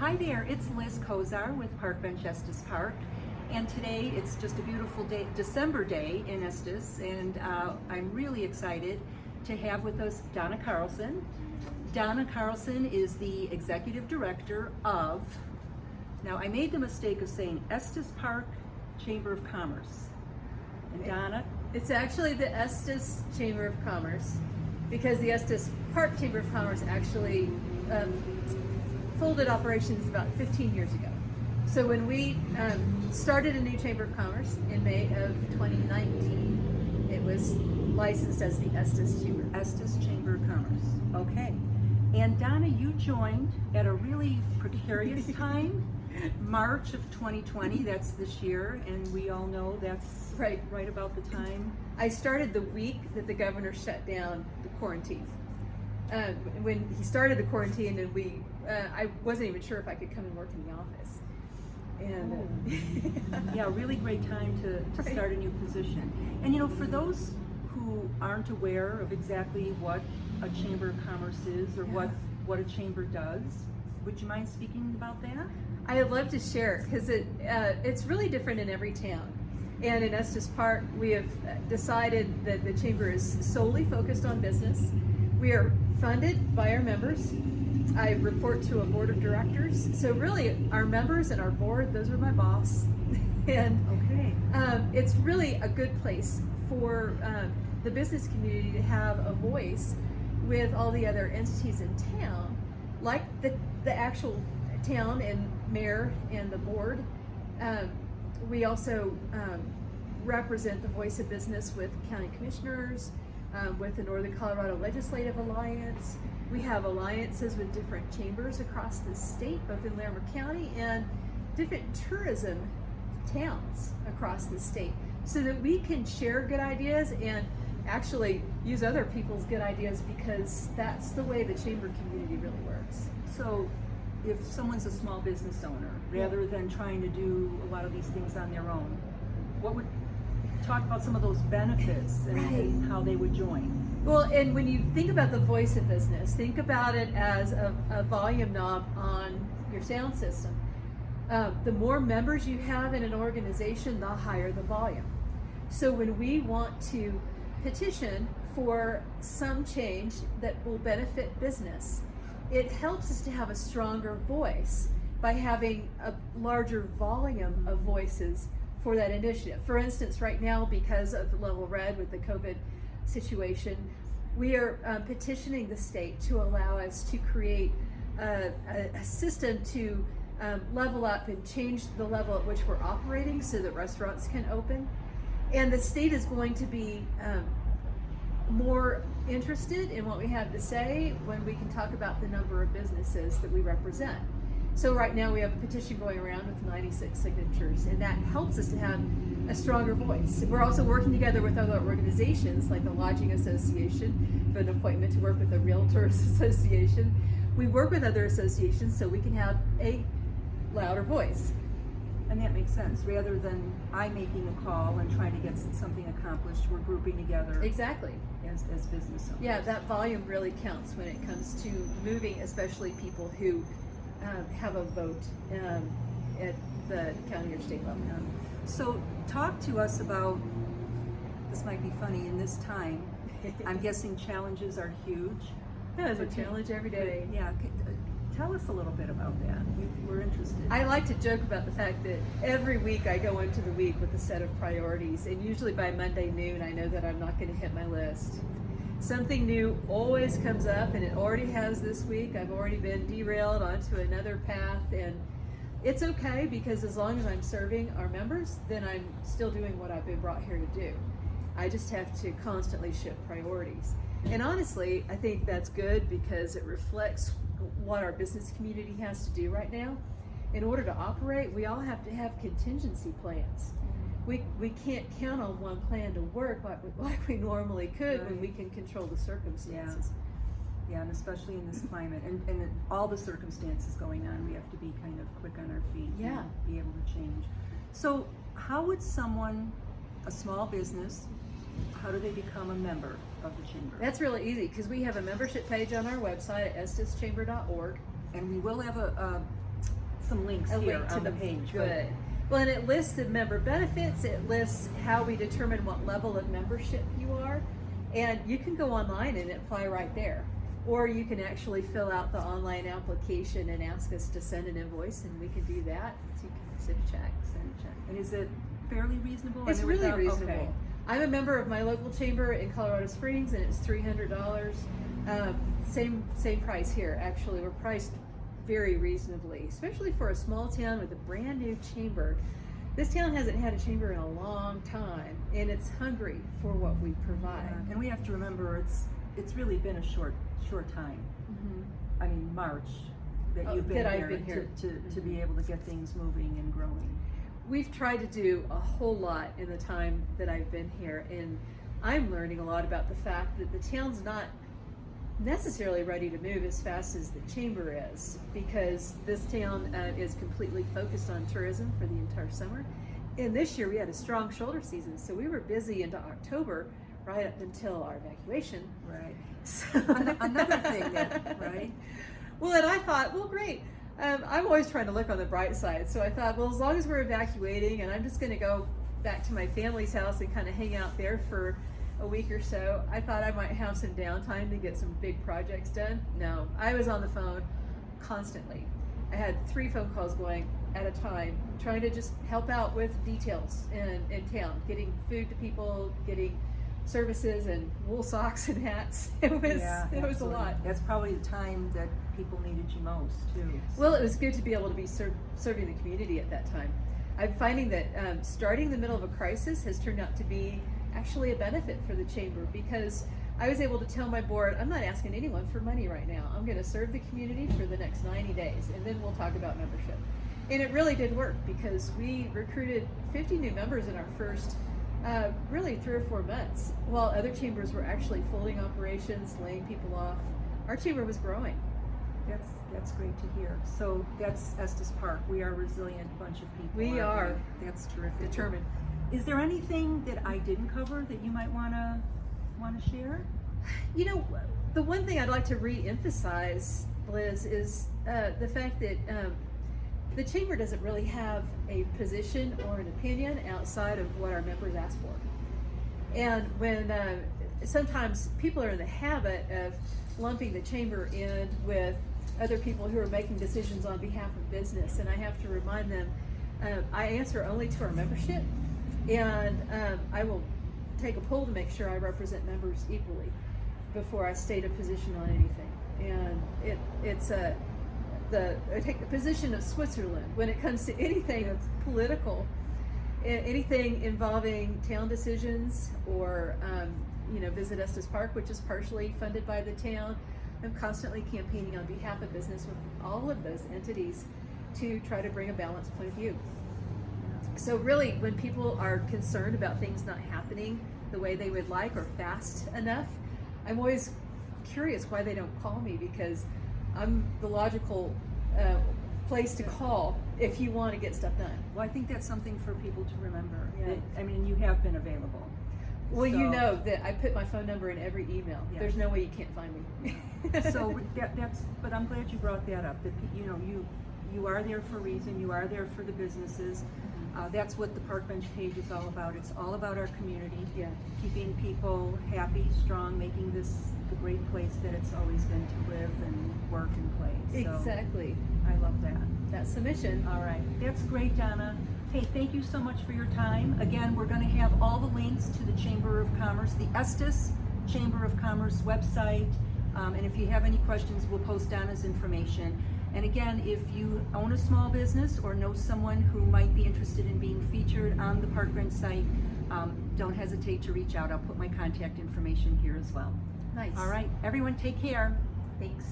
Hi there, it's Liz Kozar with Park Bench Estes Park, and today it's just a beautiful day, December day in Estes, and I'm really excited to have with us Donna Carlson. Donna Carlson is the executive director of, now I made the mistake of saying Estes Park Chamber of Commerce. And Donna? It's actually the Estes Chamber of Commerce, because the Estes Park Chamber of Commerce actually folded operations about 15 years ago. So when we started a new Chamber of Commerce in May of 2019, it was licensed as the Estes Chamber. Estes Chamber of Commerce, okay. And Donna, you joined at a really precarious time, March of 2020, that's this year, and we all know that's right about the time. I started the week that the governor shut down the quarantine. When he started the quarantine, and I wasn't even sure if I could come and work in the office. And yeah, really great time to start a new position. And you know, for those who aren't aware of exactly what a Chamber of Commerce is or what a chamber does, would you mind speaking about that? I'd love to share, because it's really different in every town. And in Estes Park, we have decided that the chamber is solely focused on business. We are funded by our members. I report to a board of directors. So really, our members and our board, those are my boss. And it's really a good place for the business community to have a voice with all the other entities in town, like the actual town and mayor and the board. We also represent the voice of business with county commissioners, with the Northern Colorado Legislative Alliance. We have alliances with different chambers across the state, both in Larimer County and different tourism towns across the state, so that we can share good ideas and actually use other people's good ideas, because that's the way the chamber community really works. So if someone's a small business owner, rather than trying to do a lot of these things on their own, talk about some of those benefits and how they would join. Well, and when you think about the voice of business, think about it as a volume knob on your sound system. The more members you have in an organization, the higher the volume. So when we want to petition for some change that will benefit business, it helps us to have a stronger voice by having a larger volume of voices for that initiative. For instance, right now, because of the level red with the COVID situation, we are petitioning the state to allow us to create a system to level up and change the level at which we're operating so that restaurants can open. And the state is going to be more interested in what we have to say when we can talk about the number of businesses that we represent. So right now we have a petition going around with 96 signatures, and that helps us to have a stronger voice. We're also working together with other organizations like the Lodging Association for an appointment to work with the Realtors Association. We work with other associations so we can have a louder voice. And that makes sense. Rather than I making a call and trying to get something accomplished, we're grouping together. Exactly. As business owners. Yeah, that volume really counts when it comes to moving, especially people who have a vote at the county or state level. So talk to us about, this might be funny in this time, I'm guessing challenges are huge. Yeah, it's a challenge every day. Yeah, tell us a little bit about that. We're interested. I like to joke about the fact that every week I go into the week with a set of priorities, and usually by Monday noon I know that I'm not going to hit my list. Something new always comes up, and it already has this week. I've already been derailed onto another path, and it's okay, because as long as I'm serving our members, then I'm still doing what I've been brought here to do. I just have to constantly shift priorities. And honestly, I think that's good, because it reflects what our business community has to do right now. In order to operate, we all have to have contingency plans. We can't count on one plan to work like we normally could when we can control the circumstances. Yeah, and especially in this climate and all the circumstances going on, we have to be kind of quick on our feet and be able to change. So how would someone, a small business, how do they become a member of the chamber? That's really easy, because we have a membership page on our website at esteschamber.org. And we will have a some links a here link to on the page. Good. Well, and it lists the member benefits. It lists how we determine what level of membership you are, and you can go online and apply right there. Or you can actually fill out the online application and ask us to send an invoice, and we can do that. So you can send a check. And is it fairly reasonable? It's really reasonable. Okay. I'm a member of my local chamber in Colorado Springs, and it's $300. Same price here. Actually, we're priced very reasonably, especially for a small town with a brand new chamber. This town hasn't had a chamber in a long time, and it's hungry for what we provide. Yeah. And we have to remember it's really been a short time. Mm-hmm. I mean, March that you've been that here, I've been here. to be able to get things moving and growing. We've tried to do a whole lot in the time that I've been here, and I'm learning a lot about the fact that the town's not necessarily ready to move as fast as the chamber is, because this town is completely focused on tourism for the entire summer. And this year we had a strong shoulder season, so we were busy into October, right up until our evacuation. Right. So Another thing that, right? Well, and I thought, well, great. I'm always trying to look on the bright side. So I thought, well, as long as we're evacuating and I'm just going to go back to my family's house and kind of hang out there for a week or so, I thought I might have some downtime to get some big projects done. No, I was on the phone constantly. I had 3 phone calls going at a time, trying to just help out with details in town, getting food to people, getting services and wool socks and hats. It was a lot. That's probably the time that people needed you most too. Well, it was good to be able to be serving the community at that time. I'm finding that starting in the middle of a crisis has turned out to be actually a benefit for the chamber, because I was able to tell my board, I'm not asking anyone for money right now. I'm going to serve the community for the next 90 days, and then we'll talk about membership. And it really did work, because we recruited 50 new members in our first really 3 or 4 months, while other chambers were actually folding operations, laying people off. Our chamber was growing. That's great to hear. So that's Estes Park. We are a resilient bunch of people. We are. That's terrific. Determined. Is there anything that I didn't cover that you might want to share? You know, the one thing I'd like to re-emphasize, Liz, is the fact that the chamber doesn't really have a position or an opinion outside of what our members ask for. And when sometimes people are in the habit of lumping the chamber in with other people who are making decisions on behalf of business, and I have to remind them, I answer only to our membership, and I will take a poll to make sure I represent members equally before I state a position on anything. And I take the position of Switzerland when it comes to anything that's political, anything involving town decisions, or Visit Estes Park, which is partially funded by the town. I'm constantly campaigning on behalf of business with all of those entities to try to bring a balanced point of view. So really, when people are concerned about things not happening the way they would like or fast enough, I'm always curious why they don't call me, because I'm the logical place to call if you want to get stuff done. Well, I think that's something for people to remember. Yeah. I mean, you have been available. Well, you know that I put my phone number in every email. Yeah. There's no way you can't find me. So that's. But I'm glad you brought that up. That you are there for a reason. You are there for the businesses. That's what the Park Bench page is all about. It's all about our community. Yeah. Keeping people happy, strong, making this the great place that it's always been to live and work and play. So Exactly. I love that. That's the mission. All right. That's great, Donna. Hey, thank you so much for your time. Again, we're going to have all the links to the Chamber of Commerce, the Estes Chamber of Commerce website. And if you have any questions, we'll post Donna's information. And again, if you own a small business or know someone who might be interested in being featured on the Park Bench site, don't hesitate to reach out. I'll put my contact information here as well. Nice. All right. Everyone, take care. Thanks.